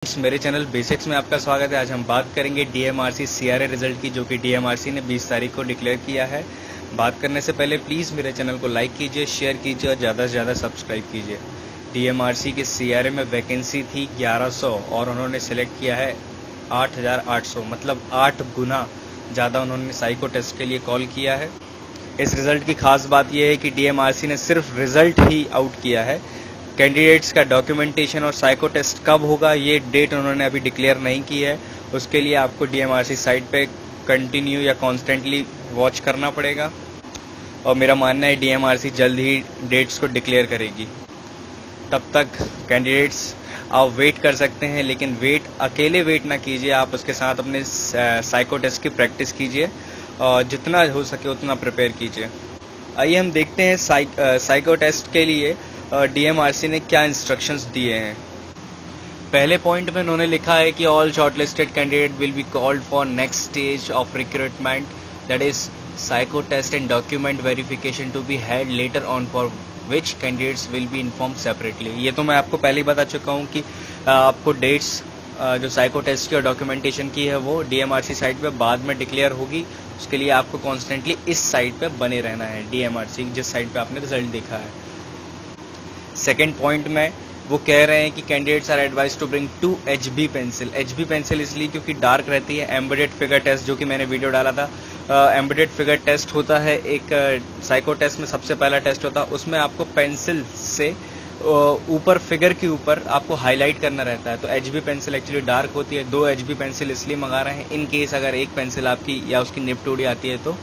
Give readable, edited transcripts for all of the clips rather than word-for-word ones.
मेरे channel basics में आपका स्वागत है। आज हम बात करेंगे डीएमआरसी सीआरए रिजल्ट की, जो कि डीएमआरसी ने 20 तारीख को डिक्लेयर किया है। बात करने से पहले प्लीज़ मेरे चैनल को लाइक कीजिए, शेयर कीजिए और ज़्यादा से ज़्यादा सब्सक्राइब कीजिए। डीएमआरसी के सीआरए में वैकेंसी थी 1100 और उन्होंने सेलेक्ट किया है 8800, मतलब 8 गुना ज़्यादा उन्होंने साइको टेस्ट के लिए कॉल किया है। इस रिज़ल्ट की खास बात यह है कि डीएमआरसी ने सिर्फ रिज़ल्ट ही आउट किया है। कैंडिडेट्स का डॉक्यूमेंटेशन और साइको टेस्ट कब होगा ये डेट उन्होंने अभी डिक्लेयर नहीं की है। उसके लिए आपको डीएमआरसी साइट पे कंटिन्यू या कॉन्स्टेंटली वॉच करना पड़ेगा और मेरा मानना है डीएमआरसी जल्द ही डेट्स को डिक्लेयर करेगी। तब तक कैंडिडेट्स आप वेट कर सकते हैं, लेकिन अकेले वेट ना कीजिए, आप उसके साथ अपने साइको टेस्ट की प्रैक्टिस कीजिए और जितना हो सके उतना प्रिपेयर कीजिए। आइए हम देखते हैं साइको टेस्ट के लिए डीएमआरसी ने क्या इंस्ट्रक्शंस दिए हैं। पहले पॉइंट में उन्होंने लिखा है कि all shortlisted candidate will be called for next stage of recruitment, that is psycho test and document verification to be had later on, for which candidates will be inform separately. ये तो मैं आपको पहले ही बता चुका हूँ कि आपको डेट्स जो साइको टेस्ट की और डॉक्यूमेंटेशन की है वो डीएमआरसी साइट पे बाद में डिक्लेयर होगी। उसके लिए आपको कॉन्स्टेंटली इस साइट पे बने रहना है, डीएमआरसी जिस साइट पे आपने रिजल्ट देखा है। सेकेंड पॉइंट में वो कह रहे हैं कि candidates are advise to bring 2 HB pencil. HB pencil इसलिए क्योंकि डार्क रहती है। एम्बेडेड फिगर टेस्ट, जो कि मैंने वीडियो डाला था, एम्बेडेड फिगर टेस्ट होता है, एक साइको टेस्ट में सबसे पहला टेस्ट होता है। उसमें आपको पेंसिल से ऊपर फिगर के ऊपर आपको हाईलाइट करना रहता है। तो HB पेंसिल एक्चुअली डार्क होती है। 2 HB पेंसिल इसलिए मंगा रहे हैं, इन केस अगर एक पेंसिल आपकी या उसकी निब टूटी आती है तो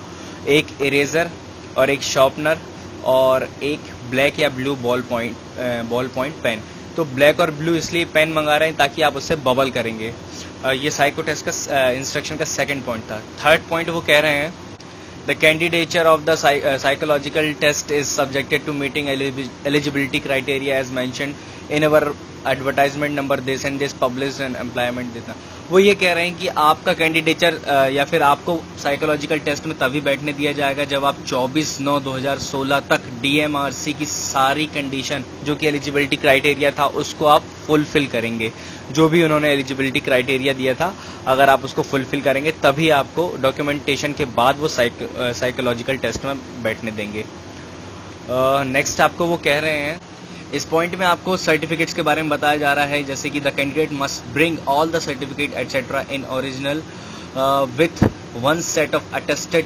एक इरेजर और एक शार्पनर और एक ब्लैक या ब्लू बॉल पॉइंट पेन। तो ब्लैक और ब्लू इसलिए पेन मंगा रहे हैं ताकि आप उससे बबल करेंगे। ये साइको टेस्ट का इंस्ट्रक्शन का सेकंड पॉइंट था। थर्ड पॉइंट वो कह रहे हैं the candidature of the psychological test is subjected to meeting eligibility criteria as mentioned in our advertisement number this and this publish and employment देना। वो ये कह रहे हैं कि आपका कैंडिडेचर या फिर आपको साइकोलॉजिकल टेस्ट में तभी बैठने दिया जाएगा जब आप 24/9/2016 तक डीएमआरसी की सारी कंडीशन जो कि एलिजिबिलिटी क्राइटेरिया था उसको आप फुलफिल करेंगे। जो भी उन्होंने एलिजिबिलिटी क्राइटेरिया दिया था, अगर आप उसको फुलफिल करेंगे तभी आपको डॉक्यूमेंटेशन के बाद वो साइकोलॉजिकल टेस्ट में बैठने देंगे। नेक्स्ट आपको वो कह रहे हैं, इस पॉइंट में आपको सर्टिफिकेट्स के बारे में बताया जा रहा है, जैसे कि the candidate must bring all the certificate etcetera in original with 1 set of attested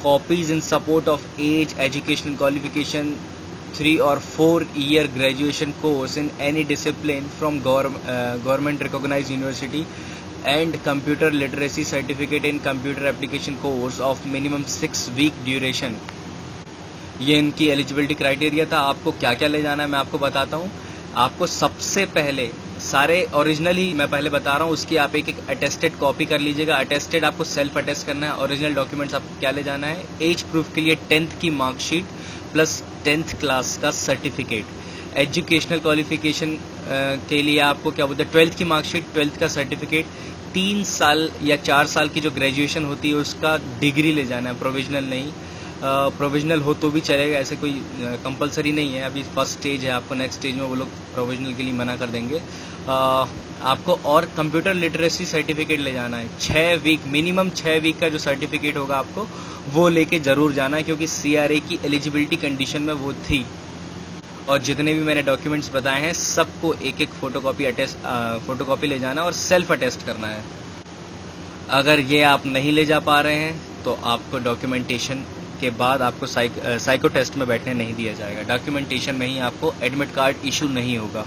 copies in support of age, educational qualification, 3 or 4 year graduation course in any discipline from government recognized university and computer literacy certificate in computer application course of minimum 6 week duration। ये इनकी eligibility criteria था। आपको क्या क्या ले जाना है मैं आपको बताता हूँ। आपको सबसे पहले सारे ओरिजिनल ही मैं पहले बता रहा हूँ, उसकी आप एक अटेस्टेड कॉपी कर लीजिएगा। अटेस्टेड आपको सेल्फ अटेस्ट करना है। ओरिजिनल डॉक्यूमेंट्स आपको क्या ले जाना है, एज प्रूफ के लिए 10th की मार्कशीट प्लस 10th क्लास का सर्टिफिकेट। एजुकेशनल क्वालिफिकेशन के लिए आपको क्या बोलते हैं, 12th की मार्कशीट, 12th का सर्टिफिकेट, 3 साल या 4 साल की जो ग्रेजुएशन होती है उसका डिग्री ले जाना है, प्रोविजनल नहीं। प्रोविजनल हो तो भी चलेगा, ऐसे कोई कंपलसरी नहीं है। अभी फर्स्ट स्टेज है, आपको नेक्स्ट स्टेज में वो लोग प्रोविजनल के लिए मना कर देंगे। आपको और कंप्यूटर लिटरेसी सर्टिफिकेट ले जाना है। 6 वीक, मिनिमम 6 वीक का जो सर्टिफिकेट होगा आपको वो लेके ज़रूर जाना है, क्योंकि सीआरए की एलिजिबिलिटी कंडीशन में वो थी। और जितने भी मैंने डॉक्यूमेंट्स बताए हैं सबको एक फोटोकॉपी ले जाना और सेल्फ अटेस्ट करना है। अगर ये आप नहीं ले जा पा रहे हैं तो आपको डॉक्यूमेंटेशन के बाद आपको साइको टेस्ट में बैठने नहीं दिया जाएगा। डॉक्यूमेंटेशन में ही आपको एडमिट कार्ड इशू नहीं होगा।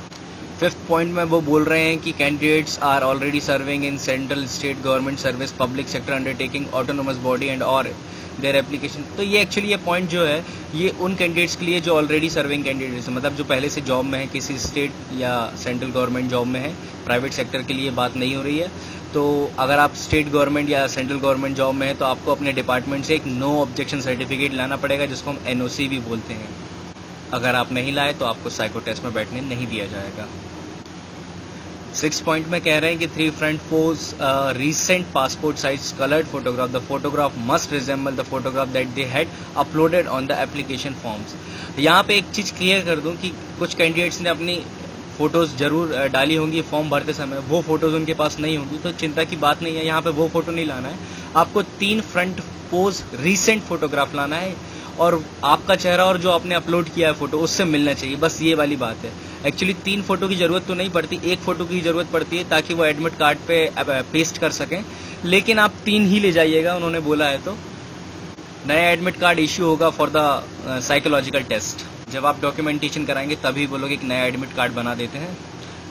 5th पॉइंट में वो बोल रहे हैं कि candidates are already serving in central state government service, public sector undertaking, autonomous body and और देयर एप्लीकेशन। तो ये एक्चुअली ये पॉइंट जो है ये उन कैंडिडेट्स के लिए जो ऑलरेडी सर्विंग कैंडिडेट्स हैं, मतलब जो पहले से जॉब में है, किसी स्टेट या सेंट्रल गवर्नमेंट जॉब में है। प्राइवेट सेक्टर के लिए बात नहीं हो रही है। तो अगर आप स्टेट गवर्नमेंट या सेंट्रल गवर्नमेंट जॉब में है तो आपको अपने डिपार्टमेंट से एक नो ऑब्जेक्शन सर्टिफिकेट लाना पड़ेगा, जिसको हम NOC भी बोलते हैं। अगर आप नहीं लाए तो आपको साइको टेस्ट में बैठने नहीं दिया जाएगा। 6 पॉइंट में कह रहे हैं कि 3 front pose recent passport size colored photograph. The photograph must resemble the photograph that they had uploaded on the application forms. यहाँ पे एक चीज़ क्लियर कर दूं कि कुछ कैंडिडेट्स ने अपनी फ़ोटोज़ ज़रूर डाली होंगी फॉर्म भरते समय, वो फ़ोटोज़ उनके पास नहीं होंगी, तो चिंता की बात नहीं है, यहाँ पे वो फ़ोटो नहीं लाना है। आपको 3 फ्रंट पोज रीसेंट फ़ोटोग्राफ लाना है और आपका चेहरा और जो आपने अपलोड किया है फ़ोटो उससे मिलना चाहिए, बस ये वाली बात है। एक्चुअली 3 फ़ोटो की ज़रूरत तो नहीं पड़ती, 1 फ़ोटो की ज़रूरत पड़ती है ताकि वो एडमिट कार्ड पे पेस्ट कर सकें, लेकिन आप 3 ही ले जाइएगा, उन्होंने बोला है। तो नया एडमिट कार्ड इश्यू होगा फॉर द साइकोलॉजिकल टेस्ट। जब आप डॉक्यूमेंटेशन कराएंगे तभी वो लोग एक नया एडमिट कार्ड बना देते हैं,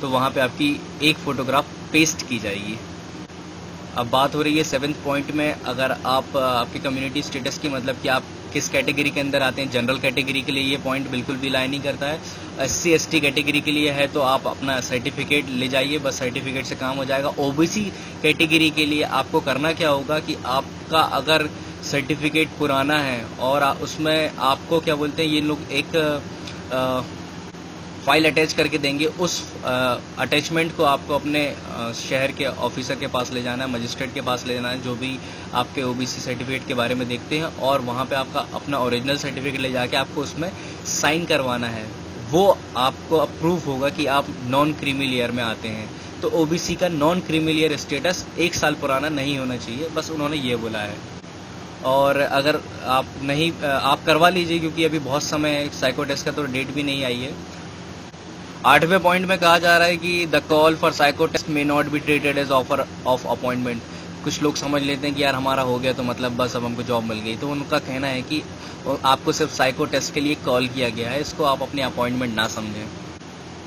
तो वहाँ पे आपकी एक फ़ोटोग्राफ पेस्ट की जाएगी। अब बात हो रही है 7th पॉइंट में, अगर आप आपकी कम्युनिटी स्टेटस की, मतलब कि आप किस कैटेगरी के अंदर आते हैं। जनरल कैटेगरी के लिए ये पॉइंट बिल्कुल भी लाई नहीं करता है। SC ST कैटेगरी के लिए है तो आप अपना सर्टिफिकेट ले जाइए, बस सर्टिफिकेट से काम हो जाएगा। OBC कैटेगरी के लिए आपको करना क्या होगा कि आपका अगर सर्टिफिकेट पुराना है और उसमें आपको क्या बोलते हैं, ये लोग एक फाइल अटैच करके देंगे, उस अटैचमेंट को आपको अपने शहर के ऑफिसर के पास ले जाना है, मजिस्ट्रेट के पास ले जाना है, जो भी आपके OBC सर्टिफिकेट के बारे में देखते हैं, और वहाँ पे आपका अपना ओरिजिनल सर्टिफिकेट ले जाके आपको उसमें साइन करवाना है। वो आपको अप्रूव होगा कि आप नॉन क्रीमी लेयर में आते हैं। तो OBC का नॉन क्रीमी लेयर स्टेटस 1 साल पुराना नहीं होना चाहिए, बस उन्होंने ये बोला है। और अगर आप नहीं, आप करवा लीजिए क्योंकि अभी बहुत समय है, साइको टेस्ट का तो डेट भी नहीं आई है। 8वें पॉइंट में कहा जा रहा है कि the call for psycho test may not be treated as offer of appointment. कुछ लोग समझ लेते हैं कि यार हमारा हो गया तो मतलब बस अब हमको जॉब मिल गई, तो उनका कहना है कि आपको सिर्फ साइको टेस्ट के लिए कॉल किया गया है, इसको आप अपनी अपॉइंटमेंट ना समझें।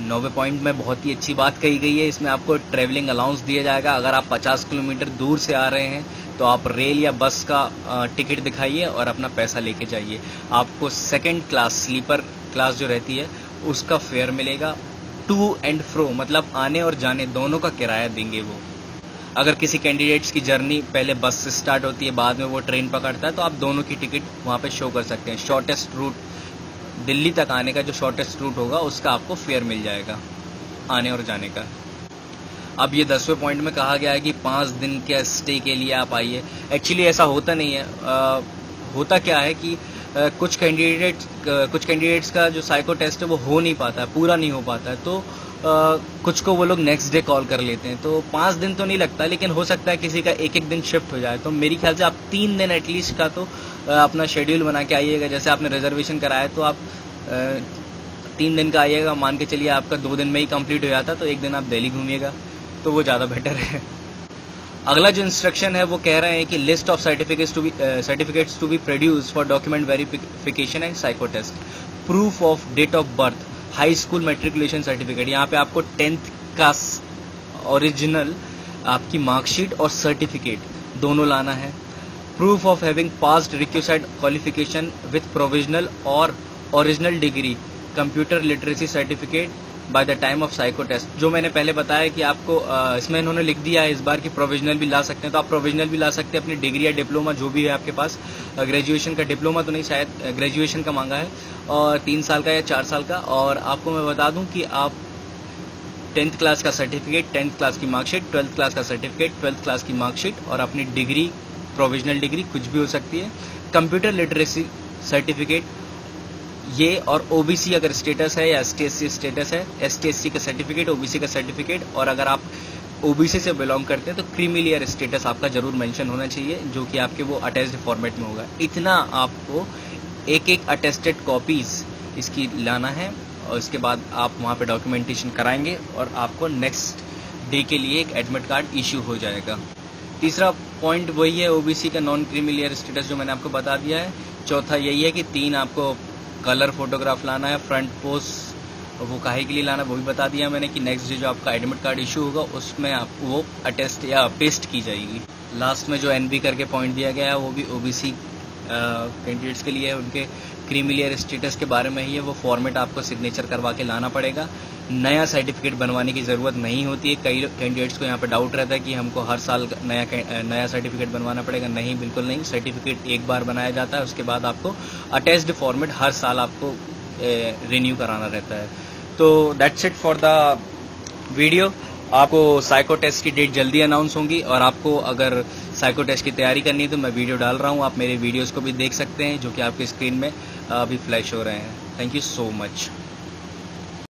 9वें पॉइंट में बहुत ही अच्छी बात कही गई है, इसमें आपको ट्रैवलिंग अलाउंस दिया जाएगा। अगर आप 50 किलोमीटर दूर से आ रहे हैं तो आप रेल या बस का टिकट दिखाइए और अपना पैसा लेके जाइए। आपको 2nd क्लास स्लीपर क्लास जो रहती है उसका फेयर मिलेगा। टू एंड फ्रो मतलब आने और जाने दोनों का किराया देंगे वो। अगर किसी कैंडिडेट्स की जर्नी पहले बस से स्टार्ट होती है, बाद में वो ट्रेन पकड़ता है, तो आप दोनों की टिकट वहाँ पे शो कर सकते हैं। शॉर्टेस्ट रूट दिल्ली तक आने का जो शॉर्टेस्ट रूट होगा उसका आपको फेयर मिल जाएगा आने और जाने का। अब ये 10वें पॉइंट में कहा गया है कि 5 दिन के स्टे के लिए आप आइए। एक्चुअली ऐसा होता नहीं है। होता क्या है कि कुछ कैंडिडेट्स का जो साइको टेस्ट है वो हो नहीं पाता है, पूरा नहीं हो पाता है, तो कुछ को वो लोग नेक्स्ट डे कॉल कर लेते हैं। तो 5 दिन तो नहीं लगता, लेकिन हो सकता है किसी का एक दिन शिफ्ट हो जाए। तो मेरी ख्याल से आप 3 दिन एटलीस्ट का तो अपना शेड्यूल बना के आइएगा। जैसे आपने रिजर्वेशन कराया तो आप 3 दिन का आइएगा, मान के चलिए आपका 2 दिन में ही कंप्लीट हो जाता, तो 1 दिन आप दिल्ली घूमिएगा, तो वो ज़्यादा बेटर है। अगला जो इंस्ट्रक्शन है वो कह रहे हैं कि list of certificates to be produce for document verification and psycho test, proof of date of birth, high school matriculation certificate. यहाँ पे आपको 10th का ओरिजिनल आपकी मार्कशीट और सर्टिफिकेट दोनों लाना है। Proof of having passed requisite qualification with provisional और original degree, computer literacy certificate by the time of psycho test. जो मैंने पहले बताया कि आपको इसमें इन्होंने लिख दिया है इस बार कि प्रोविजनल भी ला सकते हैं, तो आप प्रोविजनल भी ला सकते हैं, अपनी डिग्री या डिप्लोमा जो भी है आपके पास। ग्रेजुएशन का, डिप्लोमा तो नहीं, शायद ग्रेजुएशन का मांगा है, और 3 साल का या 4 साल का। और आपको मैं बता दूं कि आप 10th क्लास का सर्टिफिकेट, 10th क्लास की मार्कशीट, 12th क्लास का सर्टिफिकेट, 12th क्लास की मार्कशीट और अपनी डिग्री, प्रोविजनल डिग्री कुछ भी हो सकती है, कंप्यूटर लिटरेसी सर्टिफिकेट ये, और OBC अगर स्टेटस है या ST SC स्टेटस है, ST SC का सर्टिफिकेट, OBC का सर्टिफिकेट, और अगर आप OBC से बिलोंग करते हैं तो क्रीमी लेयर स्टेटस आपका जरूर मेंशन होना चाहिए, जो कि आपके वो अटैच्ड फॉर्मेट में होगा। इतना आपको एक अटेस्टेड कॉपीज इसकी लाना है, और इसके बाद आप वहाँ पे डॉक्यूमेंटेशन कराएंगे और आपको नेक्स्ट डे के लिए एक एडमिट कार्ड इश्यू हो जाएगा। तीसरा पॉइंट वही है OBC का नॉन क्रीमी लेयर स्टेटस, जो मैंने आपको बता दिया है। चौथा यही है कि 3 आपको कलर फोटोग्राफ लाना है, फ्रंट पोज वो काहे के लिए लाना वो भी बता दिया मैंने कि नेक्स्ट डे जो आपका एडमिट कार्ड इशू होगा उसमें आपको वो अटेस्ट या पेस्ट की जाएगी। लास्ट में जो NB करके पॉइंट दिया गया है वो भी OBC कैंडिडेट्स के लिए है, उनके क्रीमी लेयर स्टेटस के बारे में ही है। वो फॉर्मेट आपको सिग्नेचर करवा के लाना पड़ेगा, नया सर्टिफिकेट बनवाने की ज़रूरत नहीं होती है। कई कैंडिडेट्स को यहाँ पे डाउट रहता है कि हमको हर साल नया सर्टिफिकेट बनवाना पड़ेगा। नहीं, बिल्कुल नहीं। सर्टिफिकेट एक बार बनाया जाता है, उसके बाद आपको अटैच्ड फॉर्मेट हर साल आपको रिन्यू कराना रहता है। तो that's it for the video. आपको साइको टेस्ट की डेट जल्दी अनाउंस होंगी, और आपको अगर साइको टेस्ट की तैयारी करनी है तो मैं वीडियो डाल रहा हूँ, आप मेरे वीडियोस को भी देख सकते हैं जो कि आपकी स्क्रीन में अभी फ्लैश हो रहे हैं। Thank you so much.